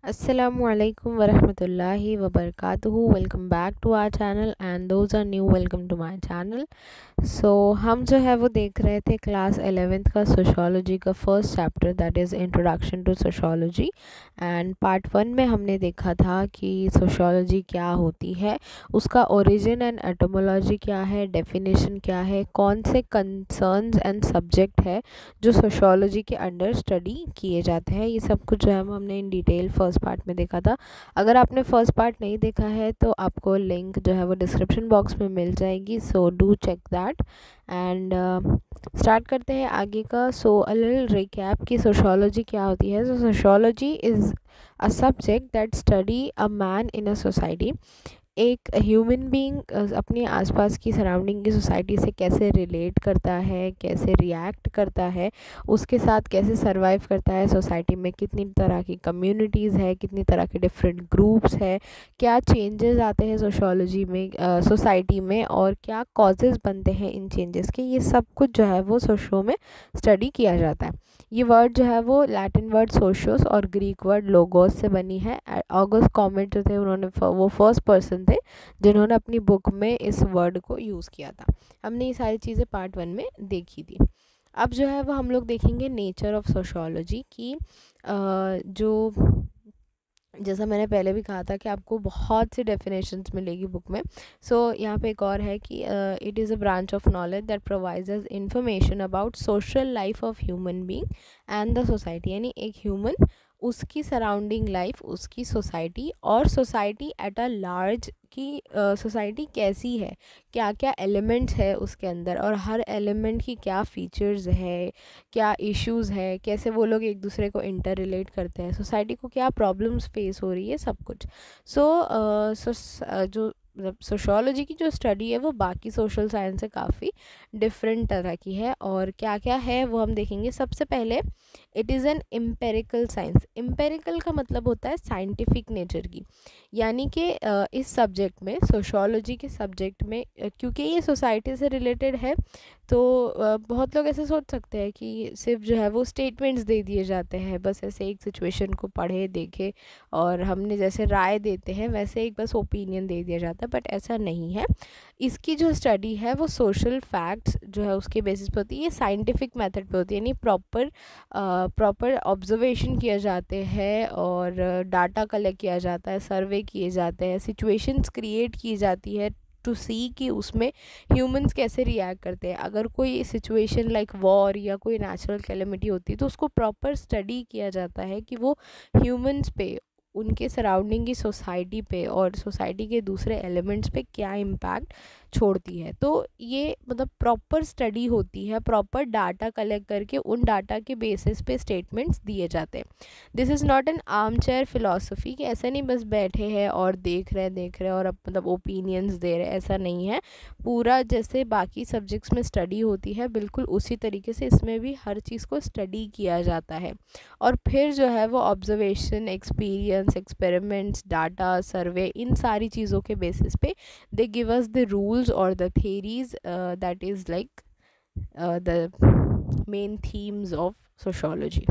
Assalamualaikum warahmatullahi wabarakatuhu. Welcome back to our channel and those are new, welcome to my channel. हम जो है वो देख रहे थे क्लास 11th का सोशोलॉजी का first chapter, that is introduction to sociology. And part 1 में हमने देखा था कि सोशोलॉजी क्या होती है, उसका ओरिजिन एंड एटोमोलॉजी क्या है, डेफिनेशन क्या है, कौन से कंसर्न्स एंड सब्जेक्ट है जो सोशोलॉजी के अंडर स्टडी किए जाते हैं। ये सब कुछ जो है हमने इन डिटेल फर्स्ट पार्ट में देखा था। अगर आपने फर्स्ट पार्ट नहीं देखा है तो आपको लिंक जो है वो डिस्क्रिप्शन बॉक्स में मिल जाएगी, so do check that. And start करते हैं आगे का। सो अ लिटिल रिकैप कि सोशोलॉजी क्या होती है। So sociology is a subject that study a man in a society. एक ह्यूमन बीइंग अपने आसपास की सराउंडिंग की सोसाइटी से कैसे रिलेट करता है, कैसे रिएक्ट करता है, उसके साथ कैसे सरवाइव करता है, सोसाइटी में कितनी तरह की कम्युनिटीज़ है, कितनी तरह के डिफरेंट ग्रुप्स है, क्या चेंजेस आते हैं सोशोलॉजी में, सोसाइटी में, और क्या कॉजेज़ बनते हैं इन चेंजेस के, ये सब कुछ जो है वो सोशो में स्टडी किया जाता है। ये वर्ड जो है वो लैटिन वर्ड सोशोस और ग्रीक वर्ड लोगोस से बनी है। ऑगस्ट कॉमेट जो थे उन्होंने वो फर्स्ट पर्सन थे जिन्होंने अपनी बुक में इस वर्ड को यूज़ किया था। हमने ये सारी चीज़ें पार्ट 1 में देखी थी। अब जो है वो हम लोग देखेंगे नेचर ऑफ सोशोलॉजी की। जो जैसा मैंने पहले भी कहा था कि आपको बहुत सी डेफिनेशंस मिलेगी बुक में। यहाँ पे एक और है कि it is a branch of knowledge that provides us information about social life of human being and the society. यानी एक ह्यूमन, उसकी सराउंडिंग लाइफ, उसकी सोसाइटी और सोसाइटी एट अ लार्ज की सोसाइटी कैसी है, क्या क्या एलिमेंट्स है उसके अंदर, और हर एलिमेंट की क्या फीचर्स है, क्या इश्यूज़ है, कैसे वो लोग एक दूसरे को इंटर रिलेट करते हैं, सोसाइटी को क्या प्रॉब्लम्स फेस हो रही है, सब कुछ। जो मतलब सोशोलॉजी की जो स्टडी है वो बाकी सोशल साइंस से काफ़ी डिफरेंट तरह की है, और क्या क्या है वो हम देखेंगे। सबसे पहले it is an empirical science. Empirical का मतलब होता है साइंटिफिक नेचर की, यानी कि इस सब्जेक्ट में, सोशोलॉजी के सब्जेक्ट में, क्योंकि ये सोसाइटी से रिलेटेड है, तो बहुत लोग ऐसे सोच सकते हैं कि सिर्फ जो है वो स्टेटमेंट्स दे दिए जाते हैं, बस ऐसे एक सिचुएशन को पढ़े देखे और हमने जैसे राय देते हैं वैसे एक बस ओपिनियन दे दिया जाता है, बट ऐसा नहीं है। इसकी जो स्टडी है वो सोशल फैक्ट्स जो है उसके बेसिस पे होती है, ये साइंटिफिक मेथड पे होती है, यानी प्रॉपर ऑब्जर्वेशन किए जाते हैं और डाटा कलेक्ट किया जाता है, सर्वे किए जाते हैं, सिचुएशंस क्रिएट की जाती है टू सी कि उसमें ह्यूमंस कैसे रिएक्ट करते हैं। अगर कोई सिचुएशन लाइक वॉर या कोई नेचुरल कैलेमिटी होती है तो उसको प्रॉपर स्टडी किया जाता है कि वो ह्यूमंस पे, उनके सराउंडिंग की सोसाइटी पे और सोसाइटी के दूसरे एलिमेंट्स पे क्या इम्पैक्ट छोड़ती है। तो ये मतलब प्रॉपर स्टडी होती है, प्रॉपर डाटा कलेक्ट करके उन डाटा के बेसिस पे स्टेटमेंट्स दिए जाते हैं। This is not an arm chair philosophy कि ऐसा नहीं बस बैठे हैं और देख रहे और अब मतलब ओपिनियंस दे रहे, ऐसा नहीं है। पूरा जैसे बाकी सब्जेक्ट्स में स्टडी होती है बिल्कुल उसी तरीके से इसमें भी हर चीज़ को स्टडी किया जाता है, और फिर जो है वो ऑब्जर्वेशन, एक्सपीरियंस, एक्सपेरिमेंट्स, डाटा, सर्वे, इन सारी चीज़ों के बेसिस पे they give us the rules or the theories that is like the main themes of sociology.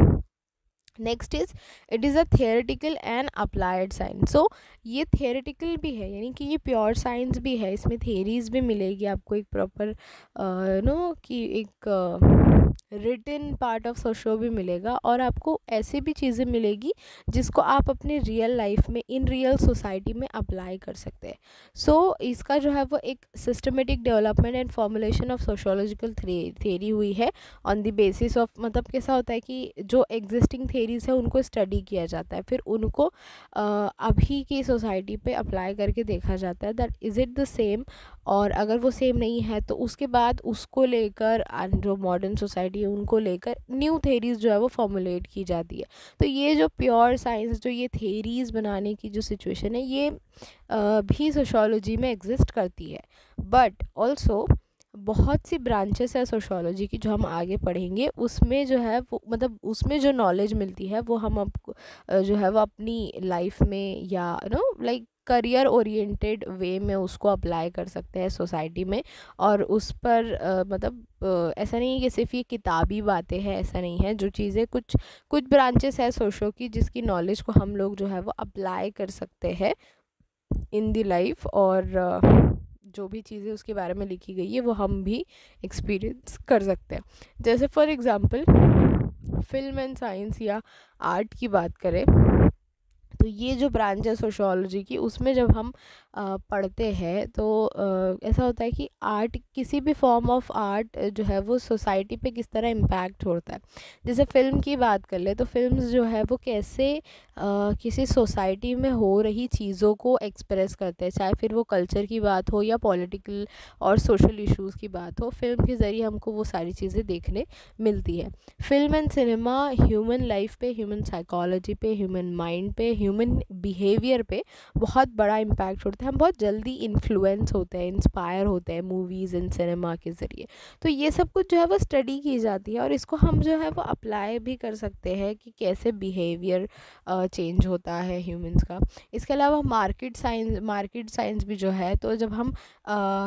Next is it is a theoretical and applied science. So ये theoretical भी है, यानी कि ये प्योर साइंस भी है, इसमें थियरीज भी मिलेगी आपको, एक प्रॉपर नो कि एक रिटन पार्ट ऑफ सोशो भी मिलेगा, और आपको ऐसी भी चीज़ें मिलेगी जिसको आप अपने रियल लाइफ में, इन रियल सोसाइटी में अप्लाई कर सकते हैं। इसका जो है वो एक systematic development and formulation of sociological theory हुई है ऑन द बेसिस ऑफ, मतलब कैसा होता है कि जो एग्जिस्टिंग थेरीज है उनको स्टडी किया जाता है, फिर उनको अभी की सोसाइटी पे अप्लाई करके देखा जाता है that is it the same, और अगर वो सेम नहीं है तो उसके बाद उसको लेकर जो मॉडर्न सोसाइटी है उनको लेकर न्यू थेरीज जो है वो फॉर्मुलेट की जाती है। तो ये जो प्योर साइंस, जो ये थेरीज बनाने की जो सिचुएशन है, ये भी सोशोलॉजी में एग्जिस्ट करती है, बट ऑल्सो बहुत सी ब्रांचेस है सोशोलॉजी की जो हम आगे पढ़ेंगे, उसमें जो है वो मतलब उसमें जो नॉलेज मिलती है वो हम आपको जो है वो अपनी लाइफ में या लाइक करियर ओरिएंटेड वे में उसको अप्लाई कर सकते हैं सोसाइटी में। और उस पर मतलब ऐसा नहीं है कि सिर्फ ये किताबी बातें हैं, ऐसा नहीं है। जो चीज़ें कुछ कुछ ब्रांचेस है सोशो की जिसकी नॉलेज को हम लोग जो है वो अप्लाई कर सकते हैं इन दी लाइफ, और जो भी चीज़ें उसके बारे में लिखी गई है वो हम भी एक्सपीरियंस कर सकते हैं। जैसे for example film and science या आर्ट की बात करें, तो ये जो ब्रांच है सोशियोलॉजी की, उसमें जब हम पढ़ते हैं तो ऐसा होता है कि आर्ट, किसी भी फॉर्म ऑफ आर्ट जो है वो सोसाइटी पे किस तरह इम्पैक्ट छोड़ता है। जैसे फ़िल्म की बात कर ले तो फिल्म्स जो है वो कैसे किसी सोसाइटी में हो रही चीज़ों को एक्सप्रेस करते हैं, चाहे फिर वो कल्चर की बात हो या पॉलिटिकल और सोशल इश्यूज़ की बात हो। फिल्म के ज़रिए हमको वो सारी चीज़ें देखने मिलती है। Film and cinema human life पे, ह्यूमन साइकोलॉजी पे, ह्यूमन माइंड पे, ह्यूमन बिहेवियर पे बहुत बड़ा इम्पैक्ट छोड़ता है। हम बहुत जल्दी इन्फ्लुएंस होते हैं, इंस्पायर होते हैं मूवीज़ एंड सिनेमा के ज़रिए। तो ये सब कुछ जो है वो स्टडी की जाती है और इसको हम जो है वो अप्लाई भी कर सकते हैं कि कैसे बिहेवियर चेंज होता है ह्यूमंस का। इसके अलावा मार्केट साइंस भी जो है, तो जब हम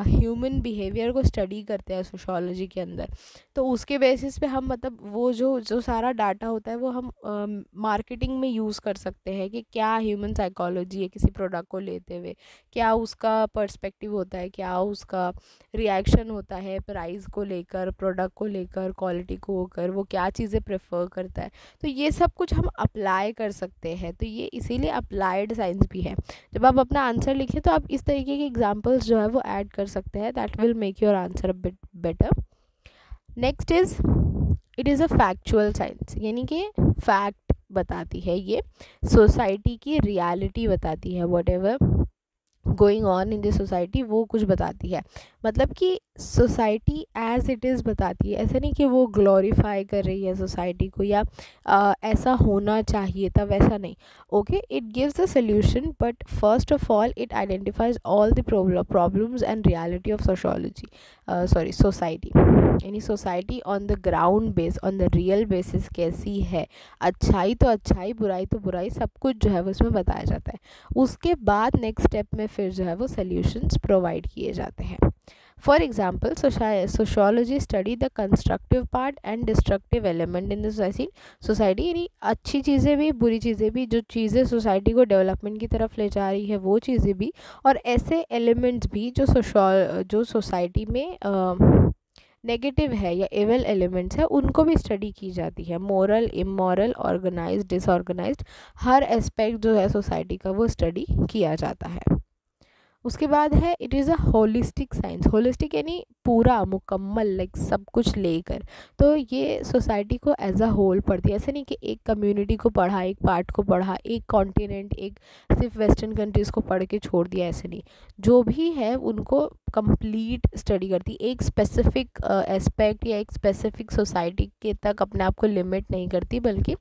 ह्यूमन बिहेवियर को स्टडी करते हैं सोशियोलॉजी के अंदर, तो उसके बेसिस पे हम मतलब वो जो सारा डाटा होता है वो हम मार्केटिंग में यूज़ कर सकते हैं कि क्या ह्यूमन साइकोलॉजी है किसी प्रोडक्ट को लेते हुए, क्या उसका पर्सपेक्टिव होता है, क्या उसका रिएक्शन होता है प्राइस को लेकर, प्रोडक्ट को लेकर, क्वालिटी को होकर, वो क्या चीज़ें प्रेफर करता है। तो ये सब कुछ हम अप्लाई कर सकते हैं, तो ये इसीलिए अप्लाइड साइंस भी है। जब आप अपना आंसर लिखें तो आप इस तरीके के एग्जाम्पल्स जो है वो ऐड कर सकते हैं, that will make your answer a bit better. Next is it is a factual science, यानी कि फैक्ट बताती है, ये सोसाइटी की रियलिटी बताती है, what ever going on in the society वो कुछ बताती है। मतलब कि सोसाइटी एज इट इज़ बताती है, ऐसा नहीं कि वो ग्लोरीफाई कर रही है सोसाइटी को या ऐसा होना चाहिए था, वैसा नहीं। Okay, it gives a solution but first of all it identifies all the problems and reality of society, यानी society on the ground base, on the real basis कैसी है, अच्छाई तो अच्छाई, बुराई तो बुराई, सब कुछ जो है वो इसमें बताया जाता है। उसके बाद नेक्स्ट स्टेप में फिर जो है वो सॉल्यूशंस प्रोवाइड किए जाते हैं। For example sociology study the constructive part and destructive element in the society, यानी अच्छी चीज़ें भी बुरी चीज़ें भी, जो चीज़ें सोसाइटी को डेवलपमेंट की तरफ ले जा रही है वो चीज़ें भी, और ऐसे एलिमेंट्स भी जो सोसाइटी में नेगेटिव है या एवल एलिमेंट्स है, उनको भी स्टडी की जाती है। मोरल, इमोरल, ऑर्गेनाइज्ड, डिसऑर्गेनाइज्ड, हर एस्पेक्ट जो है सोसाइटी का वो स्टडी किया जाता है। उसके बाद है it is a holistic science. Holistic यानी पूरा, मुकम्मल, लाइक सब कुछ लेकर। तो ये सोसाइटी को एज अ होल पढ़ती है, ऐसे नहीं कि एक कम्युनिटी को पढ़ा, एक पार्ट को पढ़ा, एक कॉन्टिनेंट, एक सिर्फ वेस्टर्न कंट्रीज़ को पढ़ के छोड़ दिया, ऐसे नहीं। जो भी है उनको कंप्लीट स्टडी करती, एक स्पेसिफिक एस्पेक्ट या एक स्पेसिफिक सोसाइटी के तक अपने आप को लिमिट नहीं करती, बल्कि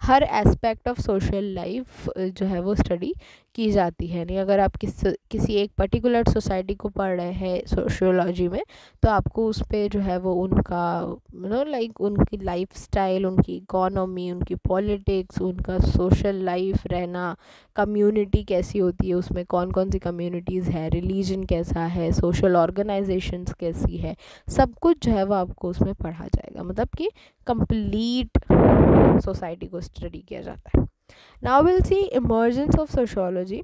हर एस्पेक्ट ऑफ सोशल लाइफ जो है वो स्टडी की जाती है। नहीं, अगर आप किसी एक पर्टिकुलर सोसाइटी को पढ़ रहे हैं सोशियोलॉजी में, तो आपको उस पर जो है वो उनका लाइक उनकी लाइफस्टाइल, उनकी इकोनॉमी, उनकी पॉलिटिक्स, उनका सोशल लाइफ रहना, कम्युनिटी कैसी होती है, उसमें कौन कौन सी कम्युनिटीज़ है, रिलीजन कैसा है, सोशल ऑर्गेनाइजेशंस कैसी है, सब कुछ जो है वो आपको उसमें पढ़ा जाएगा। मतलब कि कंप्लीट सोसाइटी को स्टडी किया जाता है। Now will see emergence of sociology.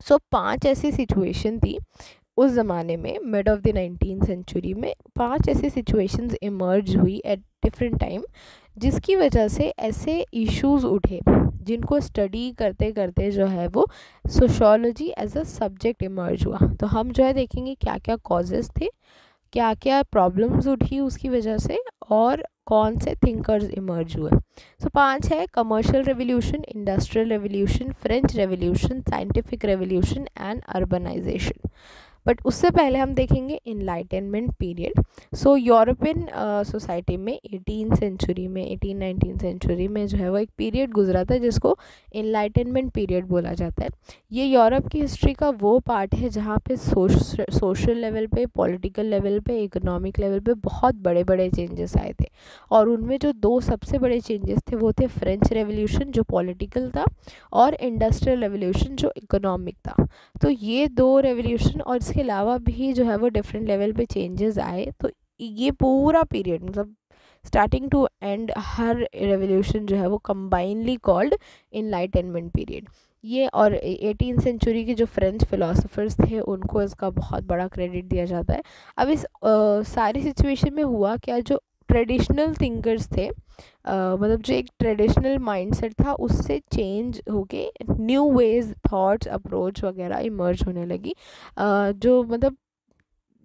So 5 ऐसी सिचुएशन थी उस ज़माने में, mid of the 19th century में 5 ऐसी सिचुएशंस इमर्ज हुई एट डिफरेंट टाइम, जिसकी वजह से ऐसे इश्यूज उठे जिनको स्टडी करते करते जो है वो sociology as a subject emerge हुआ। तो हम जो है देखेंगे क्या क्या कॉजेज़ थे, क्या क्या प्रॉब्लम्स उठी उसकी वजह से, और कौन से थिंकर्स इमर्ज हुए। सो 5 है: commercial revolution, industrial revolution, French revolution, scientific revolution and urbanization. But उससे पहले हम देखेंगे इनलाइटनमेंट पीरियड। सो यूरोपियन सोसाइटी में 18 सेंचुरी में जो है वो एक पीरियड गुजरा था जिसको इनलाइटनमेंट पीरियड बोला जाता है। ये यूरोप की हिस्ट्री का वो पार्ट है जहाँ पे सोशल लेवल पे, पॉलिटिकल लेवल पे, इकोनॉमिक लेवल पे बहुत बड़े बड़े चेंजेस आए थे। और उनमें जो दो सबसे बड़े चेंजेस थे वो थे फ्रेंच रेवोल्यूशन जो पॉलिटिकल था, और इंडस्ट्रियल रेवोल्यूशन जो इकोनॉमिक था। तो ये दो रेवोल्यूशन और इसके अलावा भी जो है वो डिफरेंट लेवल पे चेंजेस आए। तो ये पूरा पीरियड मतलब स्टार्टिंग टू एंड हर रेवोल्यूशन जो है वो कंबाइनली कॉल्ड इनलाइटनमेंट पीरियड। ये और 18 सेंचुरी के जो फ्रेंच फिलोसोफर्स थे उनको इसका बहुत बड़ा क्रेडिट दिया जाता है। अब इस सारी सिचुएशन में हुआ क्या, जो ट्रेडिशनल थिंकर्स थे मतलब जो एक ट्रेडिशनल माइंडसेट था उससे चेंज होके न्यू वेज, थॉट्स, अप्रोच वगैरह इमर्ज होने लगी। जो मतलब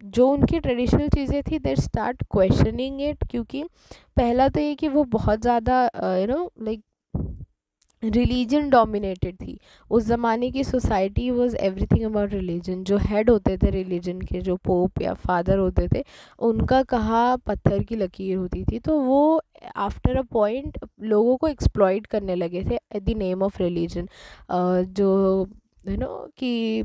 जो उनकी ट्रेडिशनल चीज़ें थी दे स्टार्ट क्वेश्चनिंग इट, क्योंकि पहला तो ये कि वो बहुत ज़्यादा लाइक रिलीजन डोमिनेटेड थी। उस ज़माने की society was everything about religion. जो हेड होते थे रिलीजन के, जो पोप या फादर होते थे, उनका कहा पत्थर की लकीर होती थी। तो वो आफ्टर अ पॉइंट लोगों को एक्सप्लॉइट करने लगे थे at the name of religion. जो कि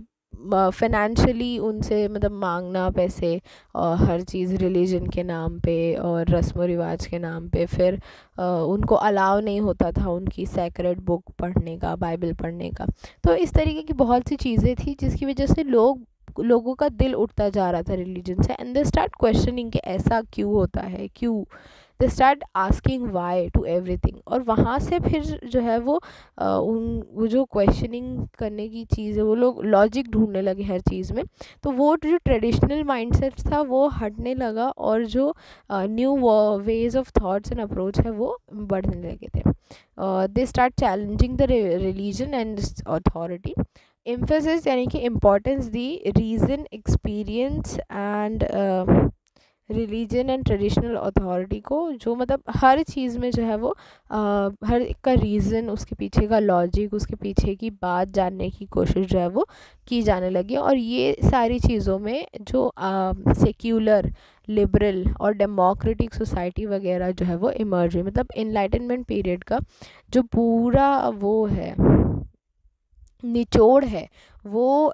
फाइनेंशियली उनसे मतलब मांगना पैसे और हर चीज़ रिलीजन के नाम पे और रस्म व रिवाज के नाम पे। फिर उनको अलाउ नहीं होता था उनकी सैक्रेड बुक पढ़ने का, बाइबल पढ़ने का। तो इस तरीके की बहुत सी चीज़ें थी जिसकी वजह से लोगों का दिल उठता जा रहा था रिलीजन से, एंड दे स्टार्ट क्वेश्चनिंग कि ऐसा क्यों होता है, क्यों। They start asking why to everything. और वहाँ से फिर जो है वो वो जो क्वेश्चनिंग करने की चीज़ है, वो लोग लॉजिक ढूंढने लगे हर चीज़ में। तो वो जो ट्रेडिशनल माइंडसेट था वो हटने लगा और जो new ways of thoughts and approach है वो बढ़ने लगे थे। They start challenging the religion and authority. Emphasis यानी कि importance the reason, experience and religion and traditional authority को। जो मतलब हर चीज़ में जो है वो हर एक का रीज़न, उसके पीछे का लॉजिक, उसके पीछे की बात जानने की कोशिश जो है वो की जाने लगी। और ये सारी चीज़ों में जो सेक्युलर, लिबरल और डेमोक्रेटिक सोसाइटी वगैरह जो है वो इमर्ज हुई। मतलब इनलाइटनमेंट पीरियड का जो पूरा वो है निचोड़ है, वो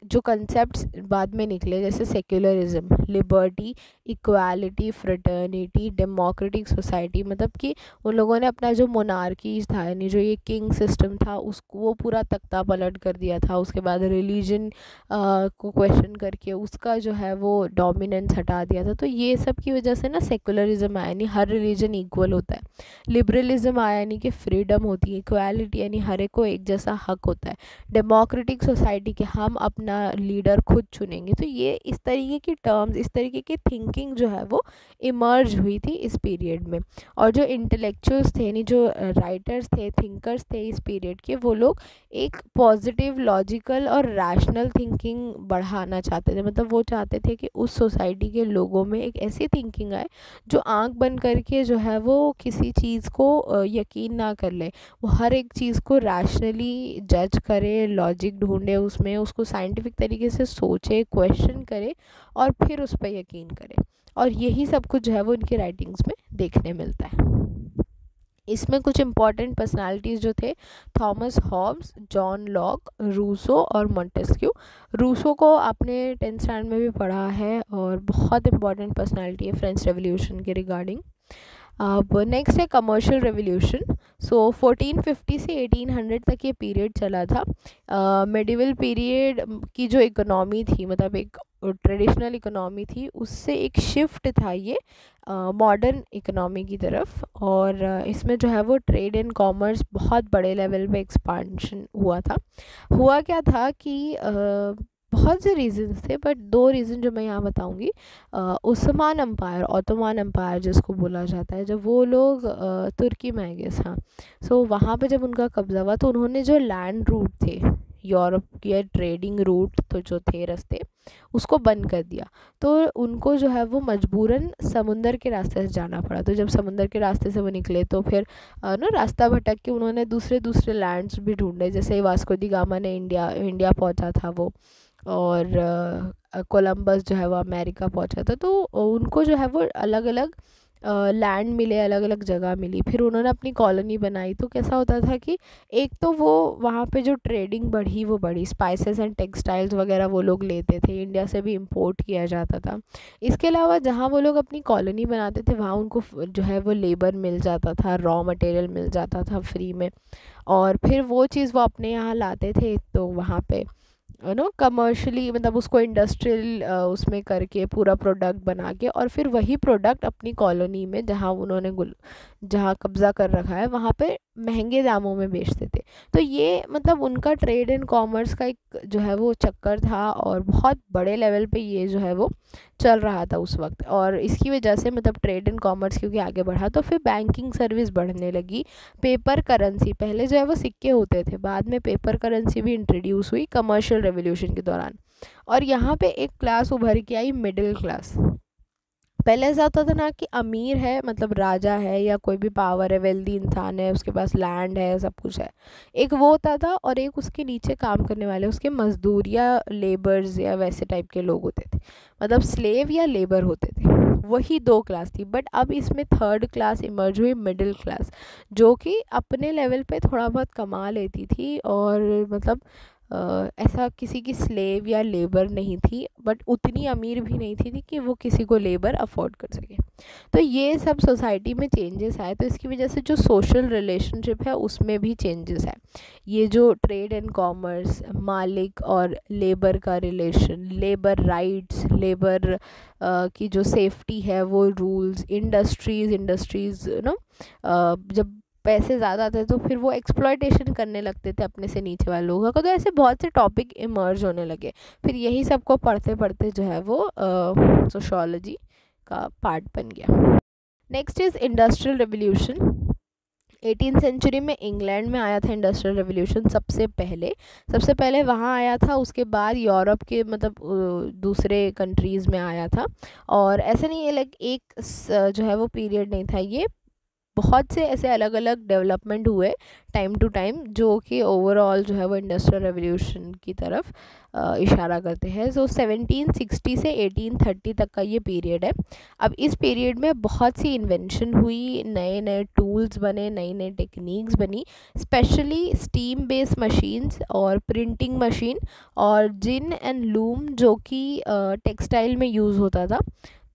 जो कंसेप्ट्स बाद में निकले जैसे secularism, liberty, equality, fraternity, democratic society. मतलब कि उन लोगों ने अपना जो मोनार्की था यानी जो ये किंग सिस्टम था उसको वो पूरा तख्ता पलट कर दिया था। उसके बाद रिलीजन को क्वेश्चन करके उसका जो है वो डोमिनेंस हटा दिया था। तो ये सब की वजह से ना सेक्युलरिज्म आया, यानी हर रिलीजन इक्वल होता है। लिबरलिज्म आया यानी कि फ्रीडम होती है। इक्वालिटी यानी हर एक को एक जैसा हक होता है। डेमोक्रेटिक सोसाइटी के हम अपना लीडर खुद चुनेंगे। तो ये इस तरीके की टर्म्स, इस तरीके की थिंकिंग जो है वो इमर्ज हुई थी इस पीरियड में। और जो इंटेलेक्चुअल्स थे यानी जो राइटर्स थे, थिंकर्स थे इस पीरियड के, वो लोग एक पॉजिटिव, लॉजिकल और रैशनल थिंकिंग बढ़ाना चाहते थे। मतलब वो चाहते थे कि उस सोसाइटी के लोगों में एक ऐसी थिंकिंग आए जो आंख बंद करके जो है वो किसी चीज़ को यकीन ना कर ले। वो हर एक चीज़ को रैशनली जज करे, लॉजिक ढूंढे, उसमें उसको साइंटिफिक तरीके से सोचे, क्वेश्चन करे और फिर उस पर यकीन करे। और यही सब कुछ जो है वो इनकी राइटिंग्स में देखने मिलता है। इसमें कुछ इम्पॉर्टेंट पर्सनालिटीज़ जो थे, Thomas Hobbes, John Locke, Rousseau और मॉन्टेस्क्यू। रूसो को आपने 10th स्टैंडर्ड में भी पढ़ा है और बहुत इंपॉर्टेंट पर्सनालिटी है फ्रेंच रेवोल्यूशन के रिगार्डिंग। अब नेक्स्ट है कमर्शियल रेवोल्यूशन। सो 1450 से 1800 तक ये पीरियड चला था। मेडिवल पीरियड की जो इकोनॉमी थी, मतलब एक ट्रेडिशनल इकोनॉमी थी, उससे एक शिफ्ट था ये मॉडर्न इकोनॉमी की तरफ। और इसमें जो है वो ट्रेड एंड कॉमर्स बहुत बड़े लेवल पे एक्सपांशन हुआ था। हुआ क्या था कि बहुत से रीजंस थे, बट दो रीज़न जो मैं यहाँ बताऊँगी। उस्मान एम्पायर, ऑटोमान एम्पायर जिसको बोला जाता है, जब वो लोग तुर्की में आए गेस, हाँ। सो वहाँ पे जब उनका कब्जा हुआ तो उन्होंने जो लैंड रूट थे, यूरोप के ट्रेडिंग रूट तो जो थे रास्ते, उसको बंद कर दिया। तो उनको जो है वो मजबूरन समुंदर के रास्ते से जाना पड़ा। तो जब समुंदर के रास्ते से वो निकले तो फिर ना रास्ता भटक के उन्होंने दूसरे लैंड्स भी ढूंढे। जैसे वास्को डी गामा ने इंडिया पहुंचा था वो, और कोलंबस जो है वो अमेरिका पहुंचा था। तो उनको जो है वो अलग अलग लैंड मिले, अलग अलग जगह मिली, फिर उन्होंने अपनी कॉलोनी बनाई। तो कैसा होता था कि एक तो वो वहाँ पे जो ट्रेडिंग बढ़ी वो बढ़ी, स्पाइसेस एंड टेक्सटाइल्स वगैरह वो लोग लेते थे, इंडिया से भी इंपोर्ट किया जाता था। इसके अलावा जहाँ वो लोग अपनी कॉलोनी बनाते थे वहाँ उनको जो है वो लेबर मिल जाता था, रॉ मटेरियल मिल जाता था फ्री में, और फिर वो चीज़ वो अपने यहाँ लाते थे। तो वहाँ पे कमर्शियली मतलब उसको इंडस्ट्रियल उसमें करके पूरा प्रोडक्ट बना के, और फिर वही प्रोडक्ट अपनी कॉलोनी में जहाँ उन्होंने जहाँ कब्ज़ा कर रखा है वहाँ पे महंगे दामों में बेचते थे। तो ये मतलब उनका ट्रेड एंड कॉमर्स का एक जो है वो चक्कर था, और बहुत बड़े लेवल पे ये जो है वो चल रहा था उस वक्त। और इसकी वजह से मतलब ट्रेड एंड कॉमर्स क्योंकि आगे बढ़ा तो फिर बैंकिंग सर्विस बढ़ने लगी। पेपर करेंसी, पहले जो है वो सिक्के होते थे, बाद में पेपर करेंसी भी इंट्रोड्यूस हुई कमर्शियल रेवोल्यूशन के दौरान। और यहाँ पे एक क्लास उभर के आई, मिडिल क्लास। पहले ऐसा होता था ना कि अमीर है मतलब राजा है या कोई भी पावर है, वेल्दी इंसान है, उसके पास लैंड है, सब कुछ है, एक वो होता था, और एक उसके नीचे काम करने वाले उसके मजदूर या लेबर्स या वैसे टाइप के लोग होते थे, मतलब स्लेव या लेबर होते थे। वही दो क्लास थी। बट अब इसमें थर्ड क्लास इमर्ज हुई, मिडिल क्लास, जो कि अपने लेवल पे थोड़ा बहुत कमा लेती थी, और मतलब ऐसा किसी की स्लेव या लेबर नहीं थी, बट उतनी अमीर भी नहीं थी कि वो किसी को लेबर अफोर्ड कर सके। तो ये सब सोसाइटी में चेंजेस आए, तो इसकी वजह से जो सोशल रिलेशनशिप है उसमें भी चेंजेस है। ये जो ट्रेड एंड कॉमर्स, मालिक और लेबर का रिलेशन, लेबर राइट्स, लेबर की जो सेफ्टी है वो रूल्स, इंडस्ट्रीज़ जब पैसे ज़्यादा थे तो फिर वो एक्सप्लॉयटेशन करने लगते थे अपने से नीचे वाले लोगों का। तो ऐसे बहुत से टॉपिक इमर्ज होने लगे। फिर यही सबको पढ़ते पढ़ते जो है वो सोशोलॉजी का पार्ट बन गया। Next is industrial revolution. 18th century में इंग्लैंड में आया था इंडस्ट्रियल रेवोल्यूशन सबसे पहले वहाँ आया था, उसके बाद यूरोप के मतलब दूसरे कंट्रीज़ में आया था। और ऐसा नहीं है लाइक एक जो है वो पीरियड नहीं था, ये बहुत से ऐसे अलग अलग डेवलपमेंट हुए टाइम टू टाइम, जो कि ओवरऑल जो है वो इंडस्ट्रियल रेवोल्यूशन की तरफ इशारा करते हैं। सो 1760 से 1830 तक का ये पीरियड है। अब इस पीरियड में बहुत सी इन्वेंशन हुई, नए नए टूल्स बने, नई नई टेक्निक्स बनी, स्पेशली स्टीम बेस्ड मशीन्स और प्रिंटिंग मशीन और जिन एंड लूम, जो कि टेक्सटाइल में यूज़ होता था।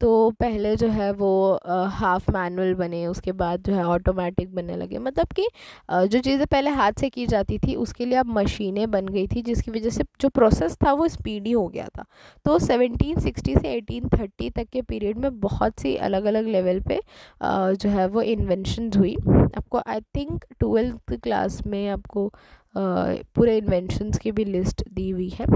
तो पहले जो है वो हाफ मैनुअल बने, उसके बाद जो है ऑटोमेटिक बनने लगे, मतलब कि जो चीज़ें पहले हाथ से की जाती थी उसके लिए अब मशीनें बन गई थी, जिसकी वजह से जो प्रोसेस था वो स्पीडी हो गया था। तो 1760 से 1830 तक के पीरियड में बहुत सी अलग अलग लेवल पे जो है वो इन्वेंशंस हुई। आपको आई थिंक 12th क्लास में आपको पूरे इन्वेंशंस की भी लिस्ट दी हुई है,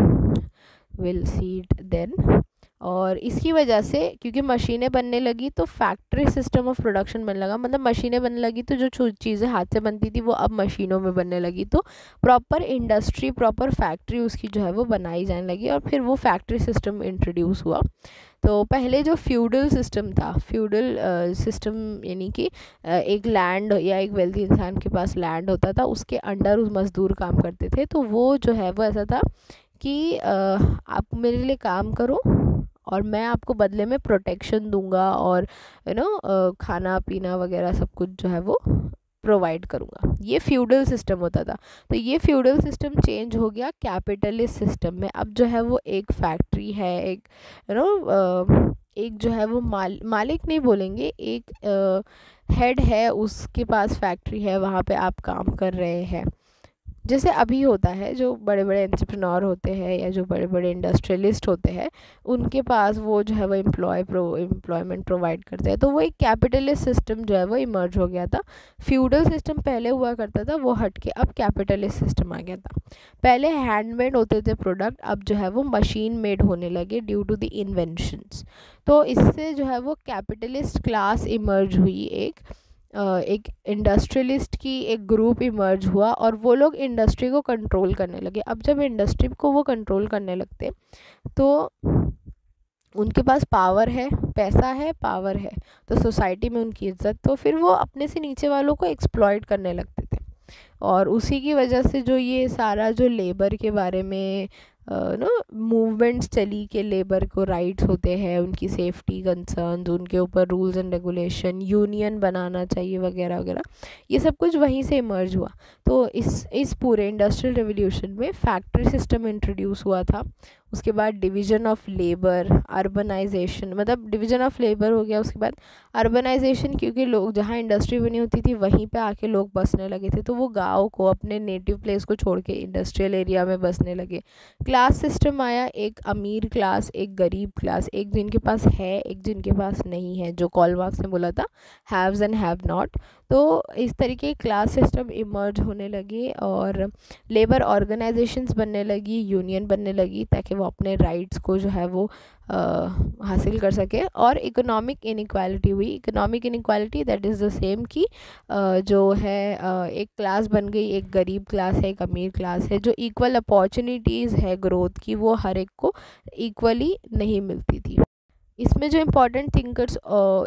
विल सी इट देन। और इसकी वजह से क्योंकि मशीनें बनने लगी तो फैक्ट्री सिस्टम ऑफ प्रोडक्शन बनने लगा, मतलब मशीनें बनने लगी तो जो चीज़ें हाथ से बनती थी वो अब मशीनों में बनने लगी। तो प्रॉपर इंडस्ट्री, प्रॉपर फैक्ट्री उसकी जो है वो बनाई जाने लगी, और फिर वो फैक्ट्री सिस्टम इंट्रोड्यूस हुआ। तो पहले जो फ्यूडल सिस्टम था, फ्यूडल सिस्टम यानी कि एक लैंड या एक वेल्दी इंसान के पास लैंड होता था, उसके अंडर उस मज़दूर काम करते थे। तो वो जो है वो ऐसा था कि आप मेरे लिए काम करो और मैं आपको बदले में प्रोटेक्शन दूंगा, और खाना पीना वगैरह सब कुछ जो है वो प्रोवाइड करूँगा। ये फ्यूडल सिस्टम होता था। तो ये फ्यूडल सिस्टम चेंज हो गया कैपिटलिस्ट सिस्टम में। अब जो है वो एक फैक्ट्री है, एक एक जो है वो मालिक नहीं बोलेंगे, एक हेड है, उसके पास फैक्ट्री है, वहाँ पे आप काम कर रहे हैं। जैसे अभी होता है, जो बड़े बड़े एंटरप्रेन्योर होते हैं या जो बड़े बड़े इंडस्ट्रियलिस्ट होते हैं, उनके पास वो जो है वो एम्प्लॉयमेंट प्रोवाइड करते हैं। तो वो एक कैपिटलिस्ट सिस्टम जो है वो इमर्ज हो गया था। फ्यूडल सिस्टम पहले हुआ करता था, वो हट के अब कैपिटलिस्ट सिस्टम आ गया था। पहले हैंडमेड होते थे प्रोडक्ट, अब जो है वो मशीन मेड होने लगे ड्यू टू द इन्वेंशंस। तो इससे जो है वो कैपिटलिस्ट क्लास इमर्ज हुई, एक इंडस्ट्रियलिस्ट की एक ग्रुप इमर्ज हुआ, और वो लोग इंडस्ट्री को कंट्रोल करने लगे। अब जब इंडस्ट्री को वो कंट्रोल करने लगते तो उनके पास पावर है, पैसा है, पावर है, तो सोसाइटी में उनकी इज्जत, तो फिर वो अपने से नीचे वालों को एक्सप्लॉइट करने लगते थे। और उसी की वजह से जो ये सारा जो लेबर के बारे में नो मूवमेंट्स चली कि लेबर को राइट्स होते हैं, उनकी सेफ्टी कंसर्न्स, उनके ऊपर रूल्स एंड रेगुलेशन, यूनियन बनाना चाहिए वगैरह वगैरह, ये सब कुछ वहीं से इमर्ज हुआ। तो इस पूरे इंडस्ट्रियल रेवोल्यूशन में फैक्ट्री सिस्टम इंट्रोड्यूस हुआ था। उसके बाद डिवीज़न ऑफ लेबर, अर्बनाइजेशन, मतलब डिवीज़न ऑफ लेबर हो गया। उसके बाद अर्बनाइजेशन, क्योंकि लोग जहाँ इंडस्ट्री बनी होती थी वहीं पे आके लोग बसने लगे थे, तो वो गाँव को, अपने नेटिव प्लेस को छोड़ के इंडस्ट्रियल एरिया में बसने लगे। क्लास सिस्टम आया, एक अमीर क्लास, एक गरीब क्लास, एक जिनके पास है, एक जिनके पास नहीं है, जो कार्ल मार्क्स ने बोला था हैव्स एंड हैव नॉट। तो इस तरीके की क्लास सिस्टम इमर्ज होने लगी और लेबर ऑर्गेनाइजेशंस बनने लगी, यूनियन बनने लगी, ताकि वो अपने राइट्स को जो है वो हासिल कर सके। और इकोनॉमिक इनइक्वालिटी हुई। Economic inequality that is the same कि जो है एक क्लास बन गई, एक गरीब क्लास है, एक अमीर क्लास है, जो इक्वल अपॉर्चुनिटीज़ है ग्रोथ की वो हर एक को इक्वली नहीं मिलती थी। इसमें जो इम्पोर्टेंट थिंकर्स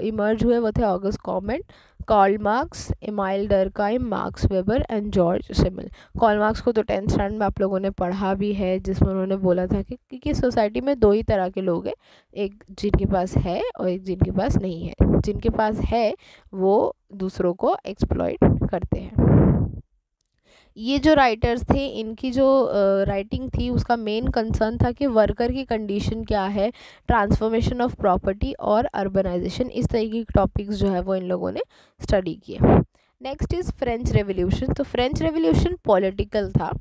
इमर्ज हुए वो थे August Comte, Karl Marx, Emile Durkheim, Max Weber and Georg Simmel. Karl Marx को तो 10th स्टैंडर्ड में आप लोगों ने पढ़ा भी है, जिसमें उन्होंने बोला था कि सोसाइटी में दो ही तरह के लोग हैं, एक जिनके पास है और एक जिनके पास नहीं है। जिनके पास है वो दूसरों को एक्सप्लॉइट करते हैं। ये जो राइटर्स थे, इनकी जो राइटिंग थी उसका मेन कंसर्न था कि वर्कर की कंडीशन क्या है, ट्रांसफॉर्मेशन ऑफ प्रॉपर्टी और अर्बनाइजेशन, इस तरीके के टॉपिक्स जो है वो इन लोगों ने स्टडी किए। Next is French revolution. तो फ्रेंच रेवोल्यूशन पॉलिटिकल था।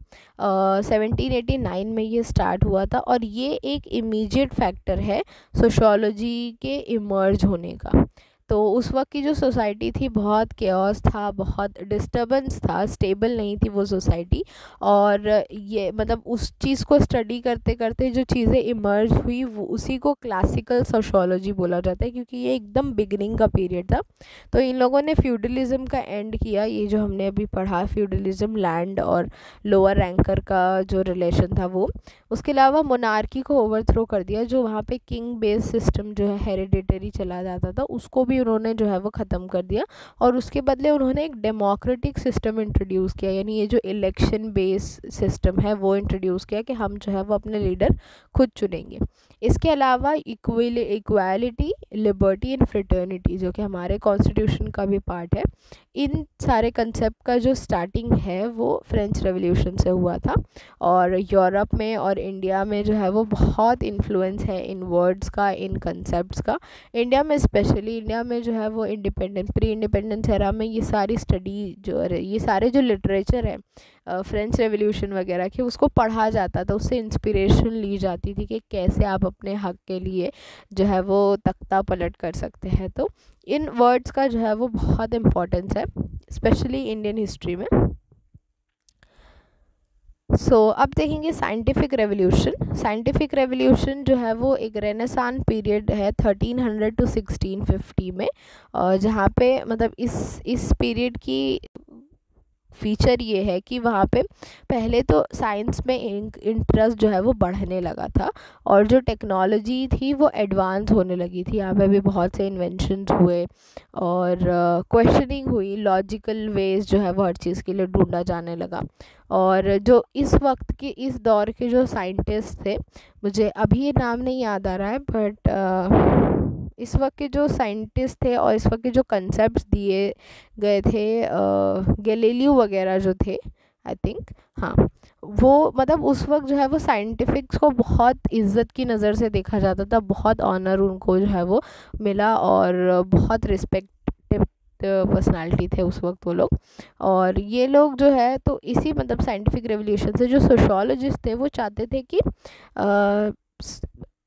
1789 में ये स्टार्ट हुआ था और ये एक इमीडिएट फैक्टर है सोशोलॉजी के इमर्ज होने का। तो उस वक्त की जो सोसाइटी थी बहुत केओस था, बहुत डिस्टर्बेंस था, स्टेबल नहीं थी वो सोसाइटी। और ये मतलब उस चीज़ को स्टडी करते करते जो चीज़ें इमर्ज हुई वो उसी को क्लासिकल सोशोलॉजी बोला जाता है, क्योंकि ये एकदम बिगनिंग का पीरियड था। तो इन लोगों ने फ्यूडलिज्म का एंड किया। ये जो हमने अभी पढ़ा फ्यूडलिज्म, लैंड और लोअर रैंकर का जो रिलेशन था वो। उसके अलावा मोनार्की को ओवरथ्रो कर दिया, जो वहाँ पे किंग बेस्ड सिस्टम जो है हेरिडिटरी चला जाता था उसको भी उन्होंने जो है वो ख़त्म कर दिया और उसके बदले उन्होंने एक डेमोक्रेटिक सिस्टम इंट्रोड्यूस किया, यानी ये जो इलेक्शन बेस्ड सिस्टम है वो इंट्रोड्यूस किया कि हम जो है वो अपने लीडर खुद चुनेंगे। इसके अलावा इक्वालिटी, लिबर्टी एंड फ्रेटर्निटी, जो कि हमारे कॉन्स्टिट्यूशन का भी पार्ट है, इन सारे कंसेप्ट का जो स्टार्टिंग है वो फ्रेंच रेवोल्यूशन से हुआ था। और यूरोप में और इंडिया में जो है वो बहुत इन्फ्लुएंस है इन वर्ड्स का, इन कंसेप्ट्स का। इंडिया में स्पेशली, इंडिया में जो है वो प्री इंडिपेंडेंस एरा में ये सारी स्टडी जो ये सारे जो लिटरेचर है फ्रेंच रेवोल्यूशन वगैरह के, उसको पढ़ा जाता था, उससे इंस्पिरेशन ली जाती थी कि कैसे आप अपने हक के लिए जो है वो तख्ता पलट कर सकते हैं। तो इन वर्ड्स का जो है वो बहुत इम्पोर्टेंस है स्पेशली इंडियन हिस्ट्री में। अब देखेंगे साइंटिफिक रेवोल्यूशन। साइंटिफिक रेवोल्यूशन जो है वो एक रेनेसां पीरियड है 1300 to 1650 में, जहाँ पे मतलब इस पीरियड की फीचर ये है कि वहाँ पे पहले तो साइंस में इंटरेस्ट जो है वो बढ़ने लगा था और जो टेक्नोलॉजी थी वो एडवांस होने लगी थी। यहाँ पे भी बहुत से इन्वेंशंस हुए और क्वेश्चनिंग हुई, लॉजिकल वेज जो है वो हर चीज़ के लिए ढूंढा जाने लगा। और जो इस वक्त के, इस दौर के जो साइंटिस्ट थे, मुझे अभी ये नाम नहीं याद आ रहा है, बट इस वक्त के जो साइंटिस्ट थे और इस वक्त के जो कंसेप्ट्स दिए गए थे, गैलीलियो वगैरह जो थे, आई थिंक, हाँ, वो मतलब उस वक्त जो है वो साइंटिफिक्स को बहुत इज्जत की नज़र से देखा जाता था, बहुत ऑनर उनको जो है वो मिला और बहुत रिस्पेक्टेड पर्सनालिटी थे उस वक्त वो लोग। और ये लोग जो है तो इसी मतलब साइंटिफिक रेवोल्यूशन से जो सोशोलॉजिस्ट थे वो चाहते थे कि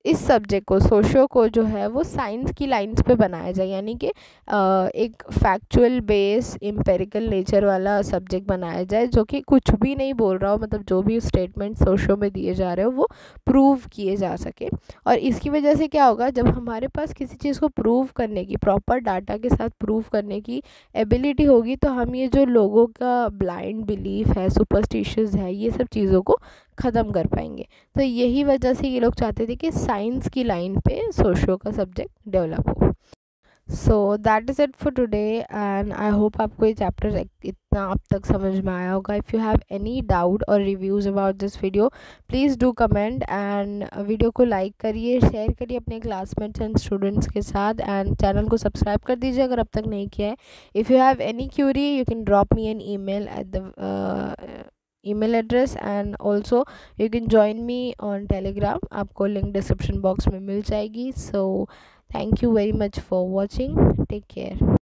इस सब्जेक्ट को, सोशो को जो है वो साइंस की लाइंस पे बनाया जाए, यानी कि एक फैक्चुअल बेस, एम्पेरिकल नेचर वाला सब्जेक्ट बनाया जाए जो कि कुछ भी नहीं बोल रहा हो, मतलब जो भी स्टेटमेंट सोशो में दिए जा रहे हो वो प्रूव किए जा सके। और इसकी वजह से क्या होगा, जब हमारे पास किसी चीज़ को प्रूव करने की, प्रॉपर डाटा के साथ प्रूव करने की एबिलिटी होगी, तो हम ये जो लोगों का ब्लाइंड बिलीफ है, सुपरस्टिशियस है, ये सब चीज़ों को ख़त्म कर पाएंगे। तो यही वजह से ये लोग चाहते थे कि साइंस की लाइन पे सोशो का सब्जेक्ट डेवलप हो। So that is it for today and I hope आपको ये चैप्टर इतना अब तक समझ में आया होगा. If you have any doubt or reviews about this video, please do comment and video को लाइक करिए, शेयर करिए अपने क्लासमेट्स एंड स्टूडेंट्स के साथ, एंड चैनल को सब्सक्राइब कर दीजिए अगर अब तक नहीं किया है. If you have any query you can drop me an email at the email address, and also you can join me on telegram. आपको लिंक डिस्क्रिप्शन बॉक्स में मिल जाएगी. So thank you very much for watching. Take care.